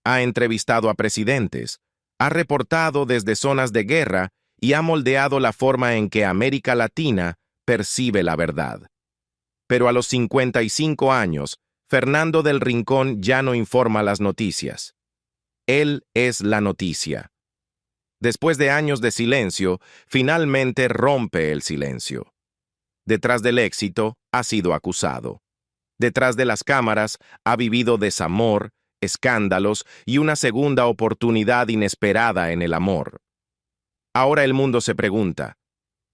Ha entrevistado a presidentes, ha reportado desde zonas de guerra y ha moldeado la forma en que América Latina percibe la verdad. Pero a los 55 años, Fernando del Rincón ya no informa las noticias. Él es la noticia. Después de años de silencio, finalmente rompe el silencio. Detrás del éxito, ha sido acusado. Detrás de las cámaras, ha vivido desamor, escándalos y una segunda oportunidad inesperada en el amor. Ahora el mundo se pregunta,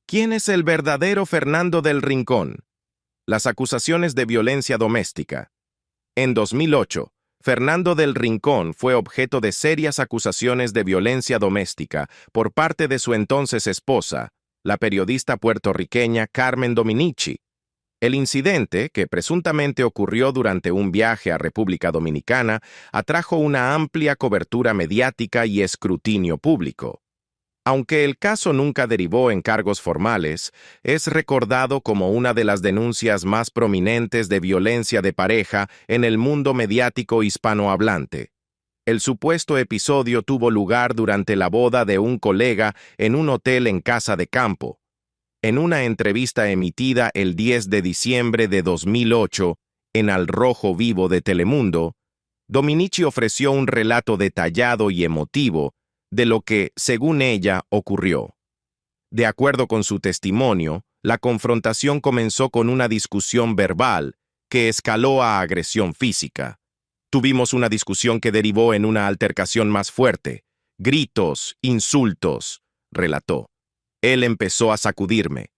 ¿quién es el verdadero Fernando del Rincón? Las acusaciones de violencia doméstica. En 2008, Fernando del Rincón fue objeto de serias acusaciones de violencia doméstica por parte de su entonces esposa, la periodista puertorriqueña Carmen Dominici. El incidente, que presuntamente ocurrió durante un viaje a República Dominicana, atrajo una amplia cobertura mediática y escrutinio público. Aunque el caso nunca derivó en cargos formales, es recordado como una de las denuncias más prominentes de violencia de pareja en el mundo mediático hispanohablante. El supuesto episodio tuvo lugar durante la boda de un colega en un hotel en Casa de Campo. En una entrevista emitida el 10 de diciembre de 2008 en Al Rojo Vivo de Telemundo, Dominici ofreció un relato detallado y emotivo de lo que, según ella, ocurrió. De acuerdo con su testimonio, la confrontación comenzó con una discusión verbal que escaló a agresión física. Tuvimos una discusión que derivó en una altercación más fuerte, gritos, insultos, relató. Él empezó a sacudirme.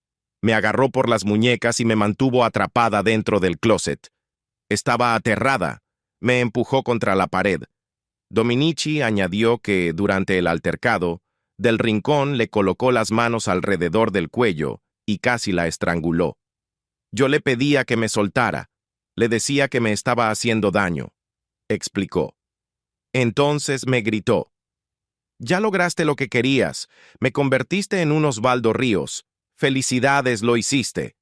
Me agarró por las muñecas y me mantuvo atrapada dentro del closet. Estaba aterrada. Me empujó contra la pared. Dominici añadió que, durante el altercado, Del Rincón le colocó las manos alrededor del cuello y casi la estranguló. Yo le pedía que me soltara. Le decía que me estaba haciendo daño, explicó. Entonces me gritó. Ya lograste lo que querías. Me convertiste en un Osvaldo Ríos. Felicidades, lo hiciste.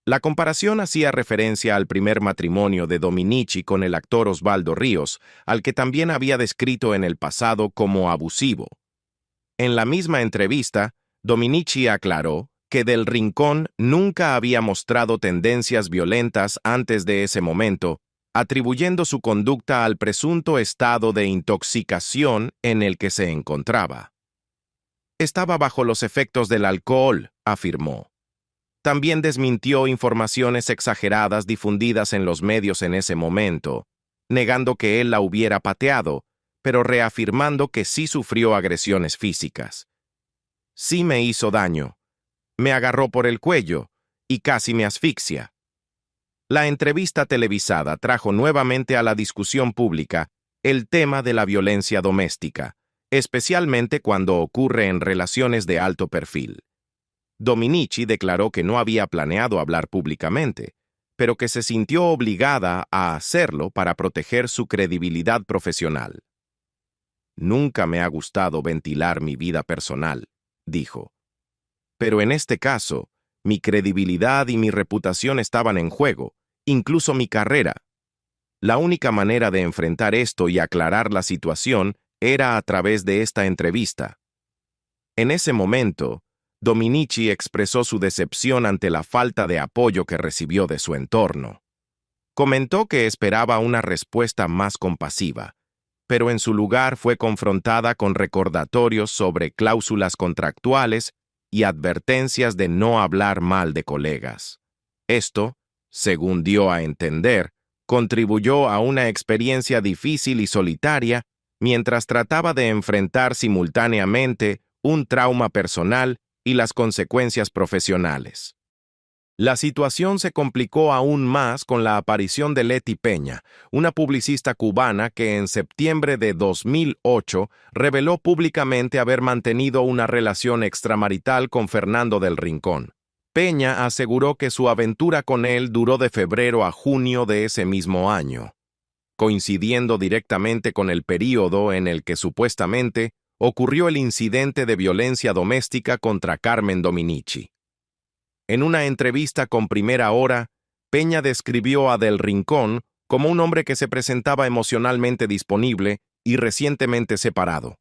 La comparación hacía referencia al primer matrimonio de Dominici con el actor Osvaldo Ríos, al que también había descrito en el pasado como abusivo. En la misma entrevista, Dominici aclaró que Del Rincón nunca había mostrado tendencias violentas antes de ese momento, atribuyendo su conducta al presunto estado de intoxicación en el que se encontraba. Estaba bajo los efectos del alcohol, afirmó. También desmintió informaciones exageradas difundidas en los medios en ese momento, negando que él la hubiera pateado, pero reafirmando que sí sufrió agresiones físicas. Sí me hizo daño. Me agarró por el cuello y casi me asfixia. La entrevista televisada trajo nuevamente a la discusión pública el tema de la violencia doméstica, especialmente cuando ocurre en relaciones de alto perfil. Dominici declaró que no había planeado hablar públicamente, pero que se sintió obligada a hacerlo para proteger su credibilidad profesional. Nunca me ha gustado ventilar mi vida personal, dijo. Pero en este caso, mi credibilidad y mi reputación estaban en juego, incluso mi carrera. La única manera de enfrentar esto y aclarar la situación era a través de esta entrevista. En ese momento, Dominici expresó su decepción ante la falta de apoyo que recibió de su entorno. Comentó que esperaba una respuesta más compasiva, pero en su lugar fue confrontada con recordatorios sobre cláusulas contractuales y advertencias de no hablar mal de colegas. Esto, según dio a entender, contribuyó a una experiencia difícil y solitaria mientras trataba de enfrentar simultáneamente un trauma personal y las consecuencias profesionales. La situación se complicó aún más con la aparición de Leti Peña, una publicista cubana que en septiembre de 2008 reveló públicamente haber mantenido una relación extramarital con Fernando del Rincón. Peña aseguró que su aventura con él duró de febrero a junio de ese mismo año, coincidiendo directamente con el período en el que supuestamente ocurrió el incidente de violencia doméstica contra Carmen Dominici. En una entrevista con Primera Hora, Peña describió a Del Rincón como un hombre que se presentaba emocionalmente disponible y recientemente separado.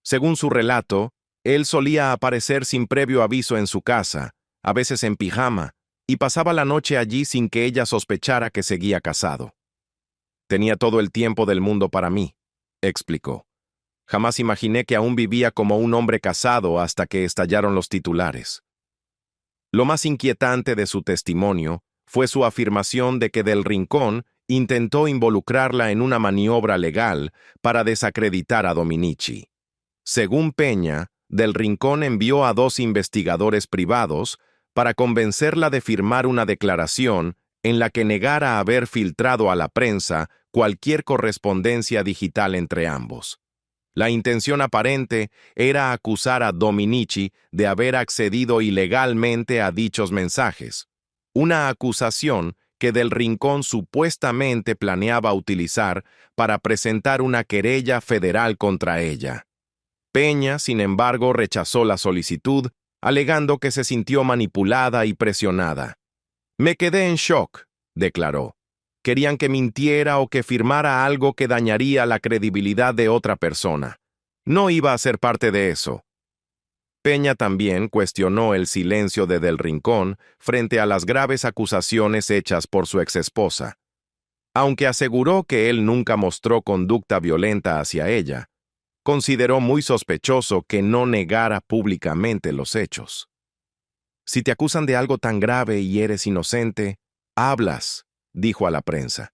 Según su relato, él solía aparecer sin previo aviso en su casa, a veces en pijama, y pasaba la noche allí sin que ella sospechara que seguía casado. Tenía todo el tiempo del mundo para mí, explicó. Jamás imaginé que aún vivía como un hombre casado hasta que estallaron los titulares. Lo más inquietante de su testimonio fue su afirmación de que Del Rincón intentó involucrarla en una maniobra legal para desacreditar a Dominici. Según Peña, Del Rincón envió a 2 investigadores privados para convencerla de firmar una declaración en la que negara haber filtrado a la prensa cualquier correspondencia digital entre ambos. La intención aparente era acusar a Dominici de haber accedido ilegalmente a dichos mensajes, una acusación que Del Rincón supuestamente planeaba utilizar para presentar una querella federal contra ella. Peña, sin embargo, rechazó la solicitud, alegando que se sintió manipulada y presionada. «Me quedé en shock», declaró. Querían que mintiera o que firmara algo que dañaría la credibilidad de otra persona. No iba a ser parte de eso. Peña también cuestionó el silencio de Del Rincón frente a las graves acusaciones hechas por su exesposa. Aunque aseguró que él nunca mostró conducta violenta hacia ella, consideró muy sospechoso que no negara públicamente los hechos. «Si te acusan de algo tan grave y eres inocente, hablas», dijo a la prensa.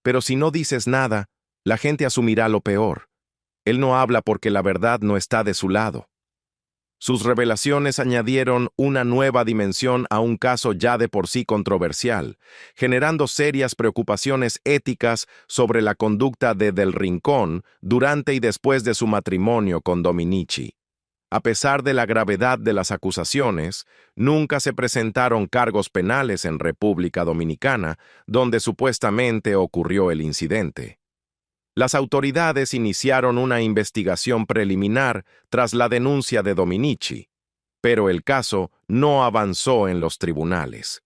«Pero si no dices nada, la gente asumirá lo peor. Él no habla porque la verdad no está de su lado». Sus revelaciones añadieron una nueva dimensión a un caso ya de por sí controversial, generando serias preocupaciones éticas sobre la conducta de Del Rincón durante y después de su matrimonio con Dominici. A pesar de la gravedad de las acusaciones, nunca se presentaron cargos penales en República Dominicana, donde supuestamente ocurrió el incidente. Las autoridades iniciaron una investigación preliminar tras la denuncia de Dominici, pero el caso no avanzó en los tribunales.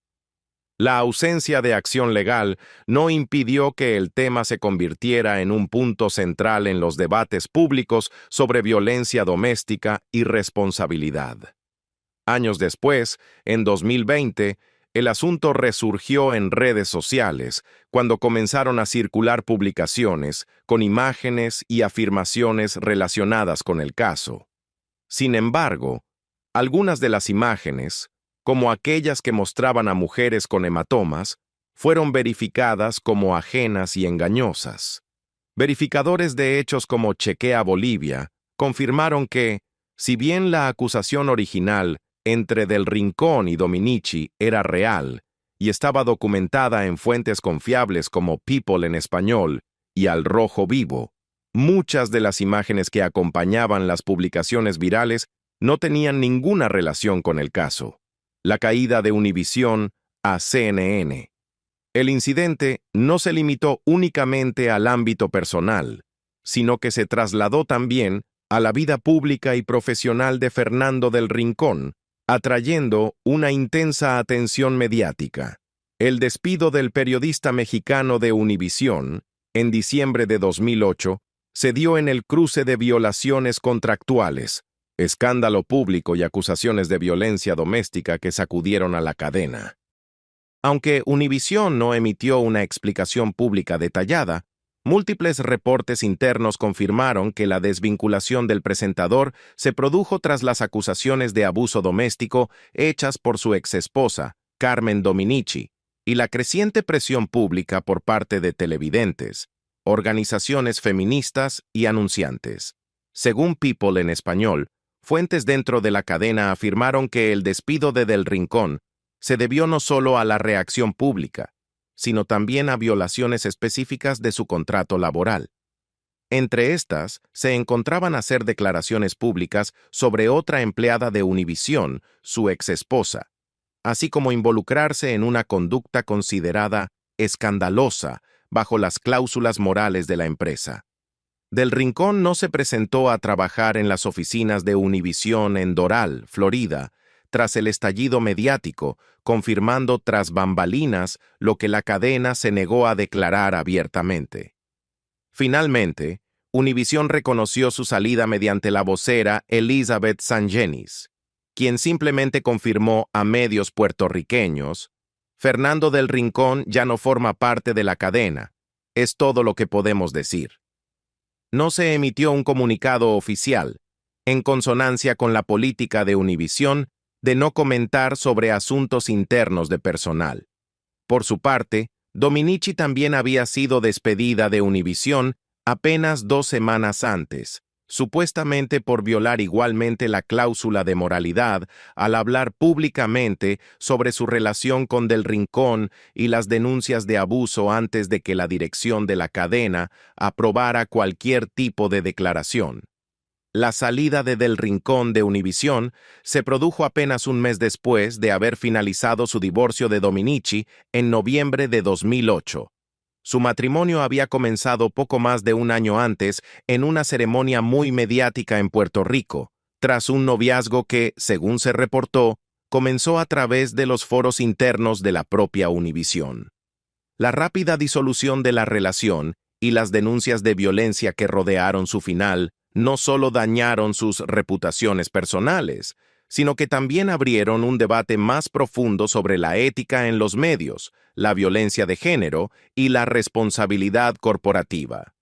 La ausencia de acción legal no impidió que el tema se convirtiera en un punto central en los debates públicos sobre violencia doméstica y responsabilidad. Años después, en 2020, el asunto resurgió en redes sociales, cuando comenzaron a circular publicaciones con imágenes y afirmaciones relacionadas con el caso. Sin embargo, algunas de las imágenes, como aquellas que mostraban a mujeres con hematomas, fueron verificadas como ajenas y engañosas. Verificadores de hechos como Chequea Bolivia confirmaron que, si bien la acusación original entre Del Rincón y Dominici era real y estaba documentada en fuentes confiables como People en español y Al Rojo Vivo, muchas de las imágenes que acompañaban las publicaciones virales no tenían ninguna relación con el caso. La caída de Univisión a CNN. El incidente no se limitó únicamente al ámbito personal, sino que se trasladó también a la vida pública y profesional de Fernando Del Rincón, atrayendo una intensa atención mediática. El despido del periodista mexicano de Univisión, en diciembre de 2008, se dio en el cruce de violaciones contractuales, escándalo público y acusaciones de violencia doméstica que sacudieron a la cadena. Aunque Univisión no emitió una explicación pública detallada, múltiples reportes internos confirmaron que la desvinculación del presentador se produjo tras las acusaciones de abuso doméstico hechas por su exesposa, Carmen Dominici, y la creciente presión pública por parte de televidentes, organizaciones feministas y anunciantes. Según People en español, fuentes dentro de la cadena afirmaron que el despido de Del Rincón se debió no solo a la reacción pública, sino también a violaciones específicas de su contrato laboral. Entre estas, se encontraban hacer declaraciones públicas sobre otra empleada de Univisión, su exesposa, así como involucrarse en una conducta considerada escandalosa bajo las cláusulas morales de la empresa. Del Rincón no se presentó a trabajar en las oficinas de Univisión en Doral, Florida, tras el estallido mediático, confirmando tras bambalinas lo que la cadena se negó a declarar abiertamente. Finalmente, Univisión reconoció su salida mediante la vocera Elizabeth Sangenis, quien simplemente confirmó a medios puertorriqueños: Fernando del Rincón ya no forma parte de la cadena. Es todo lo que podemos decir. No se emitió un comunicado oficial, en consonancia con la política de Univisión de no comentar sobre asuntos internos de personal. Por su parte, Dominici también había sido despedida de Univisión apenas 2 semanas antes, supuestamente por violar igualmente la cláusula de moralidad al hablar públicamente sobre su relación con Del Rincón y las denuncias de abuso antes de que la dirección de la cadena aprobara cualquier tipo de declaración. La salida de Del Rincón de Univisión se produjo apenas un mes después de haber finalizado su divorcio de Dominici en noviembre de 2008. Su matrimonio había comenzado poco más de un año antes en una ceremonia muy mediática en Puerto Rico, tras un noviazgo que, según se reportó, comenzó a través de los foros internos de la propia Univisión. La rápida disolución de la relación y las denuncias de violencia que rodearon su final no solo dañaron sus reputaciones personales, sino que también abrieron un debate más profundo sobre la ética en los medios, la violencia de género y la responsabilidad corporativa.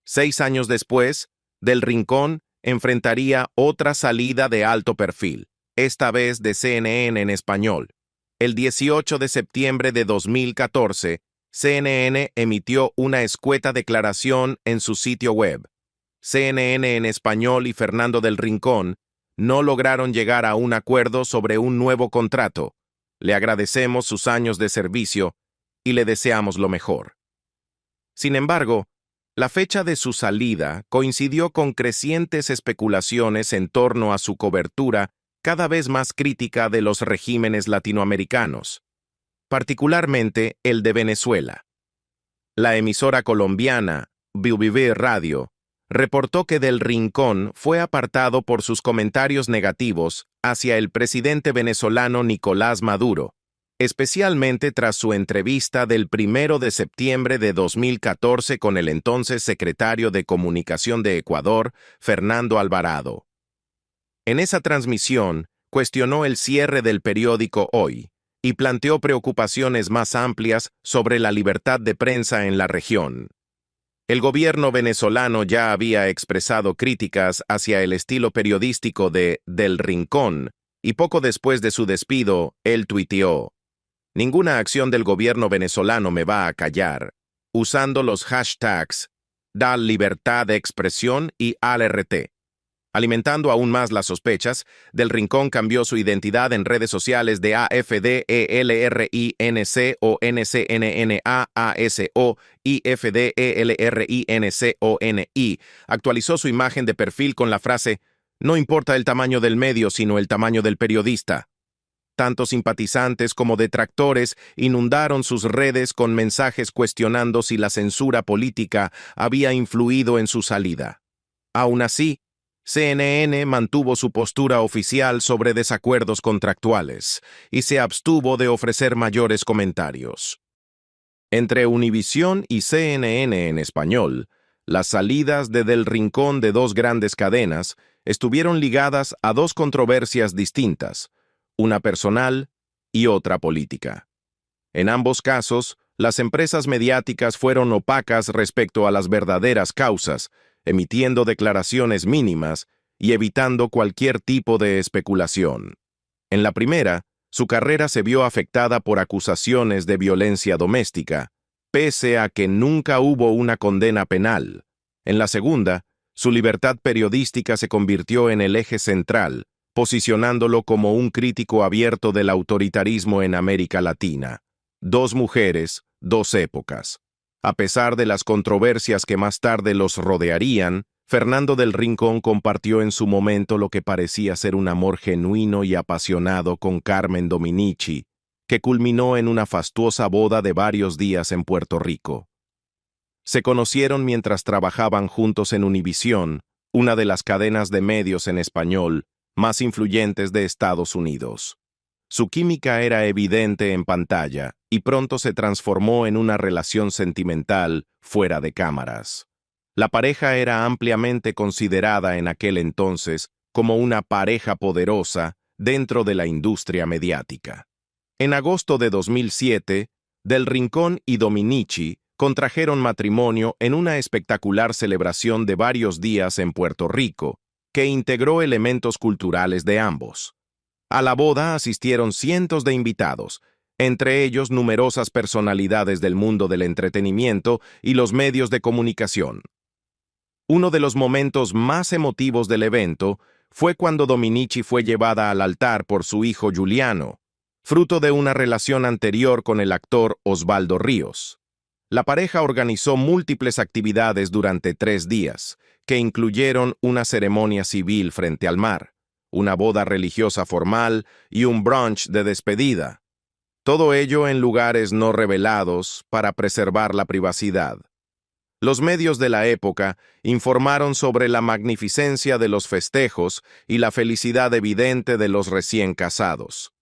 6 años después, Del Rincón enfrentaría otra salida de alto perfil, esta vez de CNN en español. El 18 de septiembre de 2014, CNN emitió una escueta declaración en su sitio web. CNN en español y Fernando Del Rincón no lograron llegar a un acuerdo sobre un nuevo contrato. Le agradecemos sus años de servicio y le deseamos lo mejor. Sin embargo, la fecha de su salida coincidió con crecientes especulaciones en torno a su cobertura cada vez más crítica de los regímenes latinoamericanos, particularmente el de Venezuela. La emisora colombiana BBV Radio reportó que Del Rincón fue apartado por sus comentarios negativos hacia el presidente venezolano Nicolás Maduro, especialmente tras su entrevista del 1 de septiembre de 2014 con el entonces secretario de Comunicación de Ecuador, Fernando Alvarado. En esa transmisión, cuestionó el cierre del periódico Hoy y planteó preocupaciones más amplias sobre la libertad de prensa en la región. El gobierno venezolano ya había expresado críticas hacia el estilo periodístico de Del Rincón, y poco después de su despido, él tuiteó: "Ninguna acción del gobierno venezolano me va a callar", usando los hashtags Da Libertad de Expresión y ALRT. Alimentando aún más las sospechas, Del Rincón cambió su identidad en redes sociales de AFDELRINC o NCNNA ASO IFDELRINCONI. Actualizó su imagen de perfil con la frase: "No importa el tamaño del medio, sino el tamaño del periodista". Tanto simpatizantes como detractores inundaron sus redes con mensajes cuestionando si la censura política había influido en su salida. Aún así, CNN mantuvo su postura oficial sobre desacuerdos contractuales y se abstuvo de ofrecer mayores comentarios. Entre Univisión y CNN en español, las salidas de Del Rincón de 2 grandes cadenas estuvieron ligadas a 2 controversias distintas, una personal y otra política. En ambos casos, las empresas mediáticas fueron opacas respecto a las verdaderas causas, emitiendo declaraciones mínimas y evitando cualquier tipo de especulación. En la primera, su carrera se vio afectada por acusaciones de violencia doméstica, pese a que nunca hubo una condena penal. En la segunda, su libertad periodística se convirtió en el eje central, posicionándolo como un crítico abierto del autoritarismo en América Latina. 2 mujeres, 2 épocas. A pesar de las controversias que más tarde los rodearían, Fernando Del Rincón compartió en su momento lo que parecía ser un amor genuino y apasionado con Carmen Dominici, que culminó en una fastuosa boda de varios días en Puerto Rico. Se conocieron mientras trabajaban juntos en Univisión, una de las cadenas de medios en español más influyentes de Estados Unidos. Su química era evidente en pantalla y pronto se transformó en una relación sentimental fuera de cámaras. La pareja era ampliamente considerada en aquel entonces como una pareja poderosa dentro de la industria mediática. En agosto de 2007, Del Rincón y Dominici contrajeron matrimonio en una espectacular celebración de varios días en Puerto Rico, que integró elementos culturales de ambos. A la boda asistieron cientos de invitados, entre ellos numerosas personalidades del mundo del entretenimiento y los medios de comunicación. Uno de los momentos más emotivos del evento fue cuando Dominici fue llevada al altar por su hijo Giuliano, fruto de una relación anterior con el actor Osvaldo Ríos. La pareja organizó múltiples actividades durante 3 días, que incluyeron una ceremonia civil frente al mar, una boda religiosa formal y un brunch de despedida. Todo ello en lugares no revelados para preservar la privacidad. Los medios de la época informaron sobre la magnificencia de los festejos y la felicidad evidente de los recién casados.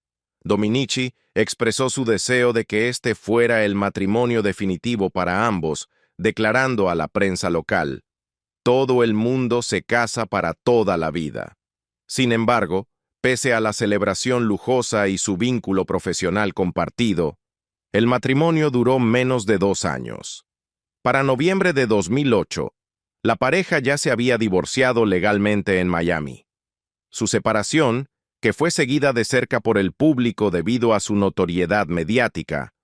Dominici expresó su deseo de que este fuera el matrimonio definitivo para ambos, declarando a la prensa local: «Todo el mundo se casa para toda la vida». Sin embargo, pese a la celebración lujosa y su vínculo profesional compartido, el matrimonio duró menos de 2 años. Para noviembre de 2008, la pareja ya se había divorciado legalmente en Miami. Su separación, que fue seguida de cerca por el público debido a su notoriedad mediática,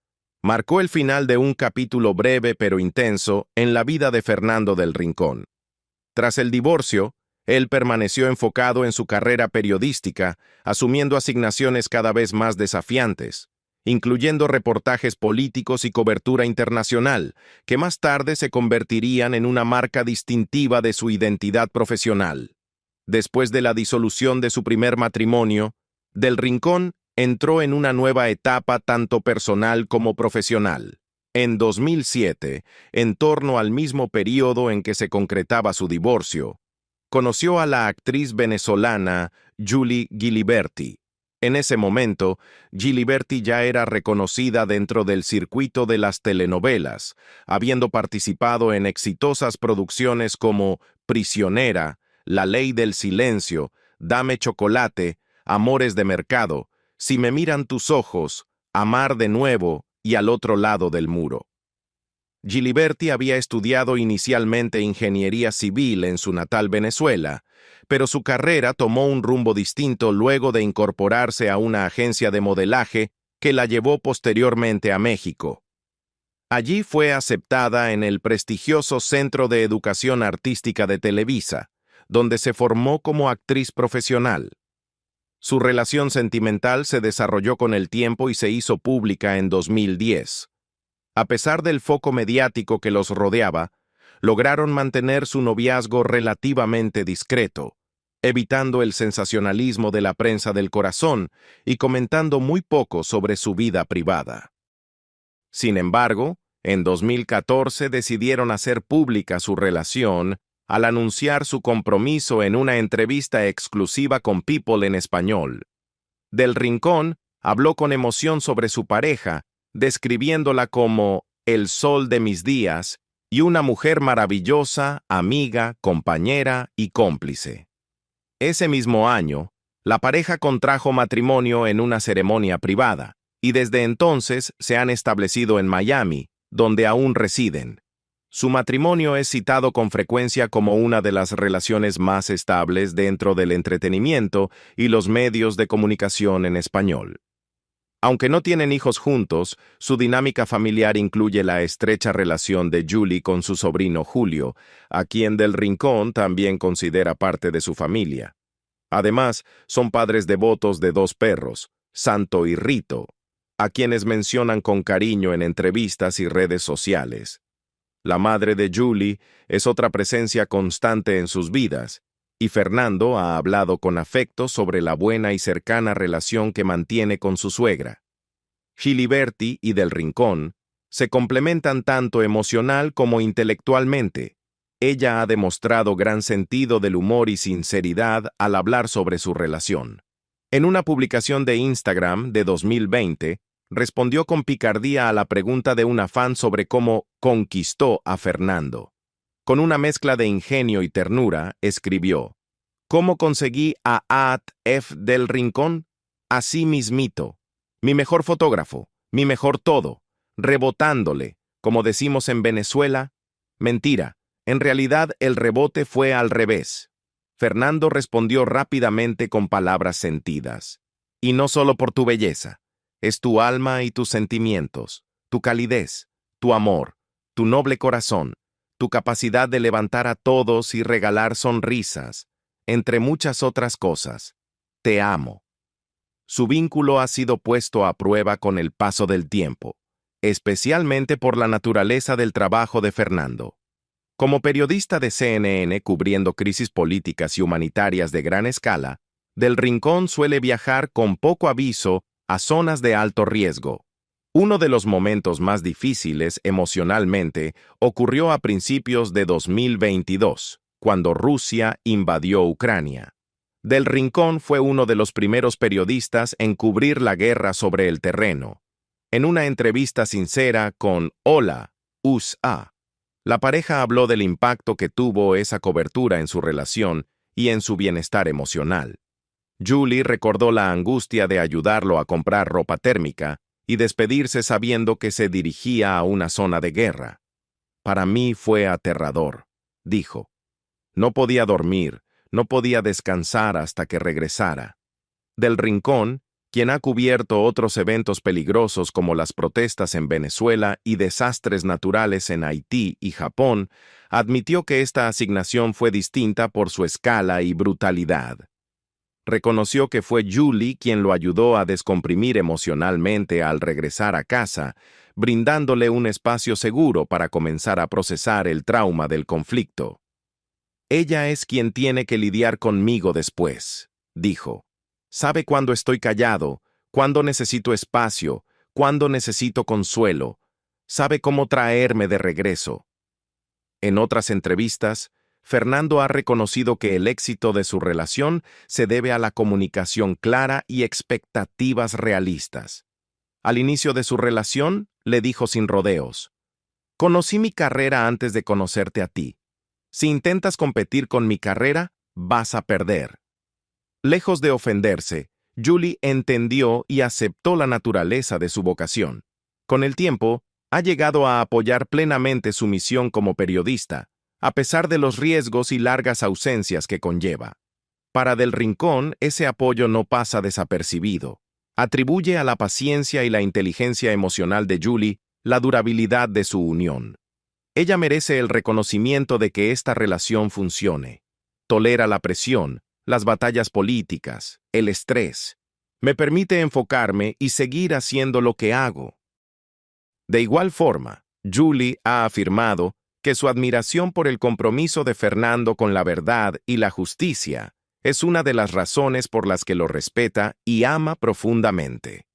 marcó el final de un capítulo breve pero intenso en la vida de Fernando del Rincón. Tras el divorcio, él permaneció enfocado en su carrera periodística, asumiendo asignaciones cada vez más desafiantes, incluyendo reportajes políticos y cobertura internacional, que más tarde se convertirían en una marca distintiva de su identidad profesional. Después de la disolución de su primer matrimonio, Del Rincón entró en una nueva etapa tanto personal como profesional. En 2007, en torno al mismo período en que se concretaba su divorcio, conoció a la actriz venezolana Julie Giliberti. En ese momento, Giliberti ya era reconocida dentro del circuito de las telenovelas, habiendo participado en exitosas producciones como Prisionera, La Ley del Silencio, Dame Chocolate, Amores de Mercado, Si me miran tus ojos, Amar de nuevo y Al otro lado del muro. Giliberti había estudiado inicialmente ingeniería civil en su natal Venezuela, pero su carrera tomó un rumbo distinto luego de incorporarse a una agencia de modelaje que la llevó posteriormente a México. Allí fue aceptada en el prestigioso Centro de Educación Artística de Televisa, donde se formó como actriz profesional. Su relación sentimental se desarrolló con el tiempo y se hizo pública en 2010. A pesar del foco mediático que los rodeaba, lograron mantener su noviazgo relativamente discreto, evitando el sensacionalismo de la prensa del corazón y comentando muy poco sobre su vida privada. Sin embargo, en 2014 decidieron hacer pública su relación al anunciar su compromiso en una entrevista exclusiva con People en español. Del Rincón habló con emoción sobre su pareja, describiéndola como el sol de mis días y una mujer maravillosa, amiga, compañera y cómplice. Ese mismo año, la pareja contrajo matrimonio en una ceremonia privada, y desde entonces se han establecido en Miami, donde aún residen. Su matrimonio es citado con frecuencia como una de las relaciones más estables dentro del entretenimiento y los medios de comunicación en español. Aunque no tienen hijos juntos, su dinámica familiar incluye la estrecha relación de Julie con su sobrino Julio, a quien Del Rincón también considera parte de su familia. Además, son padres devotos de 2 perros, Santo y Rito, a quienes mencionan con cariño en entrevistas y redes sociales. La madre de Julie es otra presencia constante en sus vidas, y Fernando ha hablado con afecto sobre la buena y cercana relación que mantiene con su suegra. Giliberti y Del Rincón se complementan tanto emocional como intelectualmente, ella ha demostrado gran sentido del humor y sinceridad al hablar sobre su relación. En una publicación de Instagram de 2020, respondió con picardía a la pregunta de una fan sobre cómo conquistó a Fernando. Con una mezcla de ingenio y ternura, escribió: ¿Cómo conseguí a At.F. del Rincón? Así mismito. Mi mejor fotógrafo, mi mejor todo, rebotándole, como decimos en Venezuela. Mentira, en realidad el rebote fue al revés. Fernando respondió rápidamente con palabras sentidas. Y no solo por tu belleza, es tu alma y tus sentimientos, tu calidez, tu amor, tu noble corazón, tu capacidad de levantar a todos y regalar sonrisas, entre muchas otras cosas. Te amo. Su vínculo ha sido puesto a prueba con el paso del tiempo, especialmente por la naturaleza del trabajo de Fernando. Como periodista de CNN cubriendo crisis políticas y humanitarias de gran escala, Del Rincón suele viajar con poco aviso a zonas de alto riesgo. Uno de los momentos más difíciles emocionalmente ocurrió a principios de 2022, cuando Rusia invadió Ucrania. Del Rincón fue uno de los primeros periodistas en cubrir la guerra sobre el terreno. En una entrevista sincera con Hola, USA, la pareja habló del impacto que tuvo esa cobertura en su relación y en su bienestar emocional. Julie recordó la angustia de ayudarlo a comprar ropa térmica y despedirse sabiendo que se dirigía a una zona de guerra. Para mí fue aterrador, dijo. No podía dormir, no podía descansar hasta que regresara. Del Rincón, quien ha cubierto otros eventos peligrosos como las protestas en Venezuela y desastres naturales en Haití y Japón, admitió que esta asignación fue distinta por su escala y brutalidad. Reconoció que fue Julie quien lo ayudó a descomprimir emocionalmente al regresar a casa, brindándole un espacio seguro para comenzar a procesar el trauma del conflicto. Ella es quien tiene que lidiar conmigo después, dijo. Sabe cuándo estoy callado, cuándo necesito espacio, cuándo necesito consuelo. Sabe cómo traerme de regreso. En otras entrevistas, Fernando ha reconocido que el éxito de su relación se debe a la comunicación clara y expectativas realistas. Al inicio de su relación, le dijo sin rodeos: «Conocí mi carrera antes de conocerte a ti. Si intentas competir con mi carrera, vas a perder». Lejos de ofenderse, Julie entendió y aceptó la naturaleza de su vocación. Con el tiempo, ha llegado a apoyar plenamente su misión como periodista, a pesar de los riesgos y largas ausencias que conlleva. Para Del Rincón, ese apoyo no pasa desapercibido. Atribuye a la paciencia y la inteligencia emocional de Julie la durabilidad de su unión. Ella merece el reconocimiento de que esta relación funcione. Tolera la presión, las batallas políticas, el estrés. Me permite enfocarme y seguir haciendo lo que hago. De igual forma, Julie ha afirmado que su admiración por el compromiso de Fernando con la verdad y la justicia es una de las razones por las que lo respeta y ama profundamente.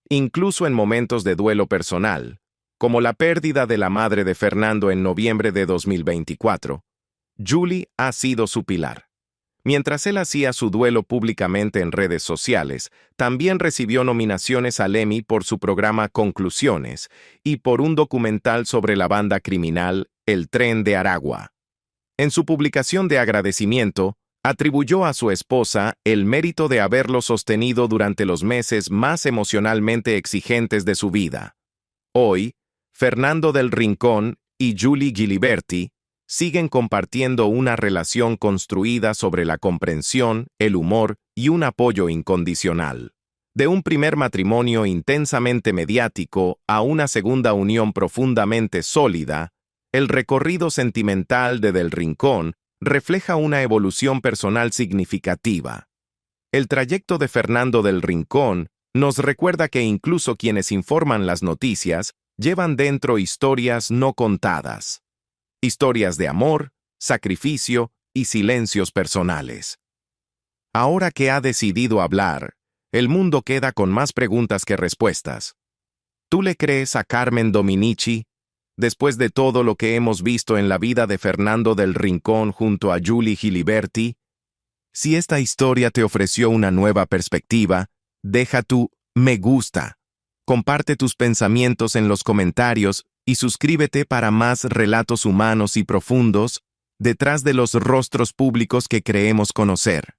Incluso en momentos de duelo personal, como la pérdida de la madre de Fernando en noviembre de 2024, Julie ha sido su pilar. Mientras él hacía su duelo públicamente en redes sociales, también recibió nominaciones al Emmy por su programa Conclusiones y por un documental sobre la banda criminal El Tren de Aragua. En su publicación de agradecimiento, atribuyó a su esposa el mérito de haberlo sostenido durante los meses más emocionalmente exigentes de su vida. Hoy, Fernando Del Rincón y Julie Giliberti siguen compartiendo una relación construida sobre la comprensión, el humor y un apoyo incondicional. De un primer matrimonio intensamente mediático a una segunda unión profundamente sólida, el recorrido sentimental de Del Rincón refleja una evolución personal significativa. El trayecto de Fernando Del Rincón nos recuerda que incluso quienes informan las noticias llevan dentro historias no contadas. Historias de amor, sacrificio y silencios personales. Ahora que ha decidido hablar, el mundo queda con más preguntas que respuestas. ¿Tú le crees a Carmen Dominici? Después de todo lo que hemos visto en la vida de Fernando del Rincón junto a Julie Giliberti, si esta historia te ofreció una nueva perspectiva, deja tu me gusta, comparte tus pensamientos en los comentarios y suscríbete para más relatos humanos y profundos detrás de los rostros públicos que creemos conocer.